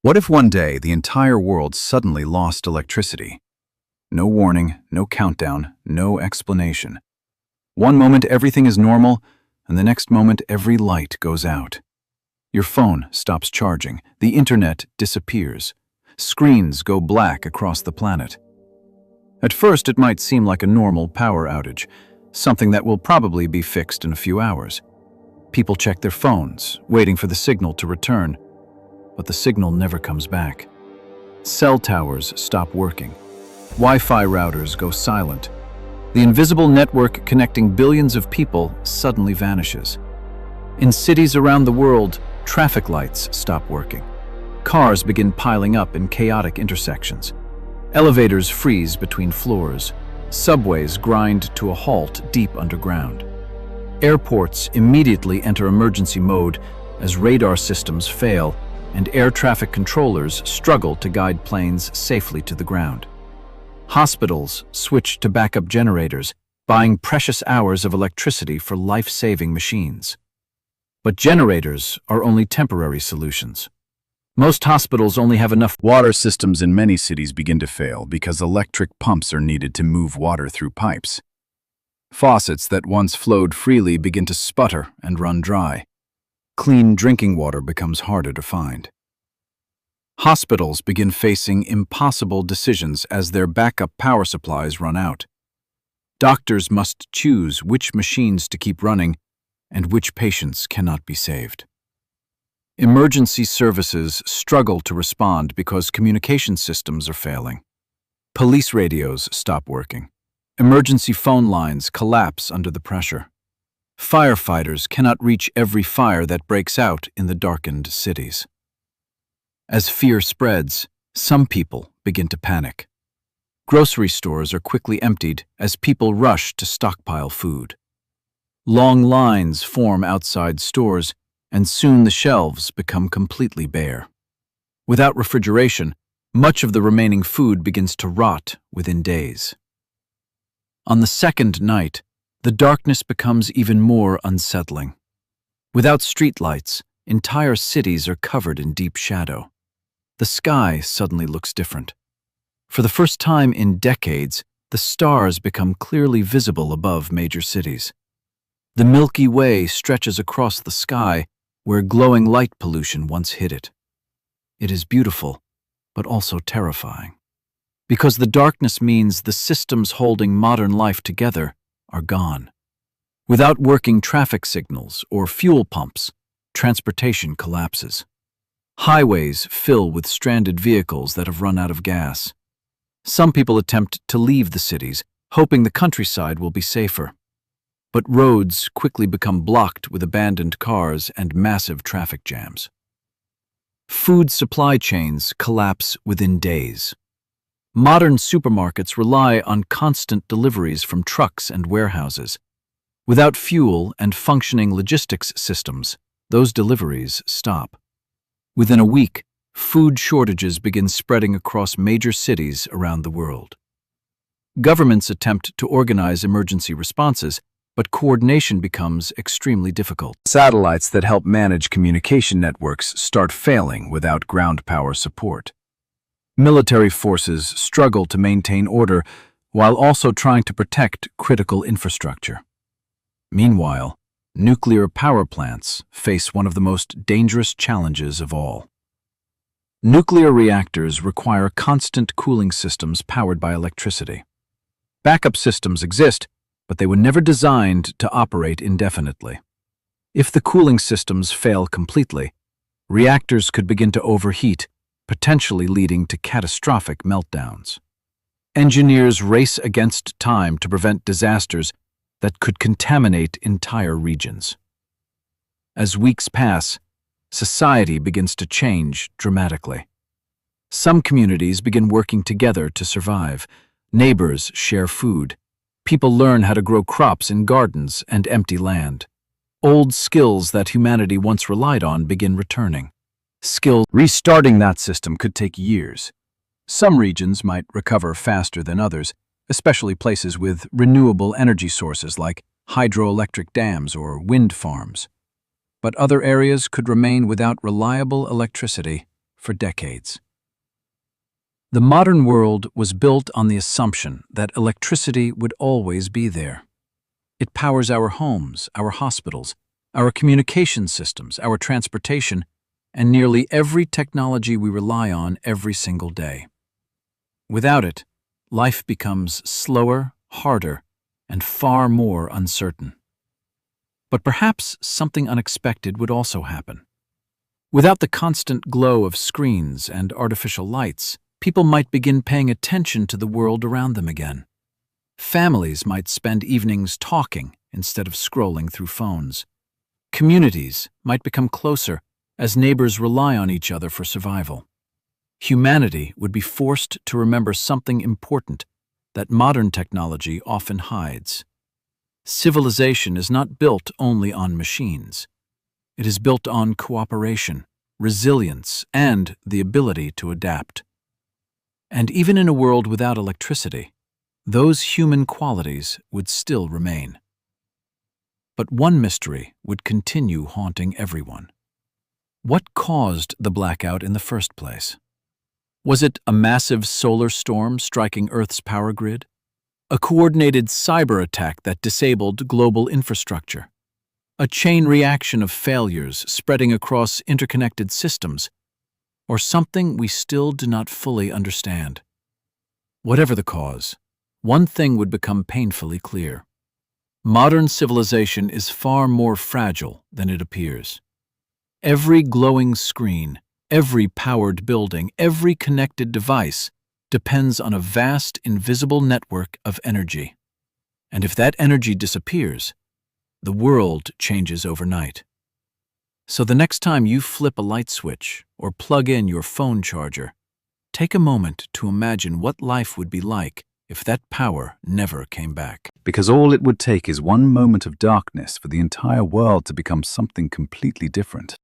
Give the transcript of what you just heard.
What if one day the entire world suddenly lost electricity? No warning, no countdown, no explanation. One moment everything is normal, and the next moment every light goes out. Your phone stops charging, the internet disappears. Screens go black across the planet. At first it might seem like a normal power outage, something that will probably be fixed in a few hours. People check their phones, waiting for the signal to return. But the signal never comes back. Cell towers stop working. Wi-Fi routers go silent. The invisible network connecting billions of people suddenly vanishes. In cities around the world, traffic lights stop working. Cars begin piling up in chaotic intersections. Elevators freeze between floors. Subways grind to a halt deep underground. Airports immediately enter emergency mode as radar systems fail and air traffic controllers struggle to guide planes safely to the ground. Hospitals switch to backup generators, buying precious hours of electricity for life-saving machines. But generators are only temporary solutions. Most hospitals only have enough. Water systems in many cities begin to fail because electric pumps are needed to move water through pipes. Faucets that once flowed freely begin to sputter and run dry. Clean drinking water becomes harder to find. Hospitals begin facing impossible decisions as their backup power supplies run out. Doctors must choose which machines to keep running and which patients cannot be saved. Emergency services struggle to respond because communication systems are failing. Police radios stop working. Emergency phone lines collapse under the pressure. Firefighters cannot reach every fire that breaks out in the darkened cities. As fear spreads, some people begin to panic. Grocery stores are quickly emptied as people rush to stockpile food. Long lines form outside stores, and soon the shelves become completely bare. Without refrigeration, much of the remaining food begins to rot within days. On the second night, the darkness becomes even more unsettling. Without streetlights, entire cities are covered in deep shadow. The sky suddenly looks different. For the first time in decades, the stars become clearly visible above major cities. The Milky Way stretches across the sky where glowing light pollution once hid it. It is beautiful, but also terrifying. Because the darkness means the systems holding modern life together are gone. Without working traffic signals or fuel pumps, transportation collapses. Highways fill with stranded vehicles that have run out of gas. Some people attempt to leave the cities, hoping the countryside will be safer. But roads quickly become blocked with abandoned cars and massive traffic jams. Food supply chains collapse within days. Modern supermarkets rely on constant deliveries from trucks and warehouses. Without fuel and functioning logistics systems, those deliveries stop. Within a week, food shortages begin spreading across major cities around the world. Governments attempt to organize emergency responses, but coordination becomes extremely difficult. Satellites that help manage communication networks start failing without ground power support. Military forces struggle to maintain order while also trying to protect critical infrastructure. Meanwhile, nuclear power plants face one of the most dangerous challenges of all. Nuclear reactors require constant cooling systems powered by electricity. Backup systems exist, but they were never designed to operate indefinitely. If the cooling systems fail completely, reactors could begin to overheat, potentially leading to catastrophic meltdowns. Engineers race against time to prevent disasters that could contaminate entire regions. As weeks pass, society begins to change dramatically. Some communities begin working together to survive. Neighbors share food. People learn how to grow crops in gardens and empty land. Old skills that humanity once relied on begin returning. Restarting that system could take years. Some regions might recover faster than others, especially places with renewable energy sources like hydroelectric dams or wind farms. But other areas could remain without reliable electricity for for decades. The modern world was built on the assumption that electricity would always be there. It powers our homes, our hospitals, our communication systems, our transportation, and nearly every technology we rely on every single day. Without it, life becomes slower, harder, and far more uncertain. But perhaps something unexpected would also happen. Without the constant glow of screens and artificial lights, people might begin paying attention to the world around them again. Families might spend evenings talking instead of scrolling through phones. Communities might become closer as neighbors rely on each other for survival. Humanity would be forced to remember something important that modern technology often hides. Civilization is not built only on machines. It is built on cooperation, resilience, and the ability to adapt. And even in a world without electricity, those human qualities would still remain. But one mystery would continue haunting everyone. What caused the blackout in the first place? Was it a massive solar storm striking Earth's power grid? A coordinated cyber attack that disabled global infrastructure? A chain reaction of failures spreading across interconnected systems? Or something we still do not fully understand? Whatever the cause, one thing would become painfully clear. Modern civilization is far more fragile than it appears. Every glowing screen, every powered building, every connected device depends on a vast, invisible network of energy. And if that energy disappears, the world changes overnight. So the next time you flip a light switch or plug in your phone charger, take a moment to imagine what life would be like if that power never came back. Because all it would take is one moment of darkness for the entire world to become something completely different.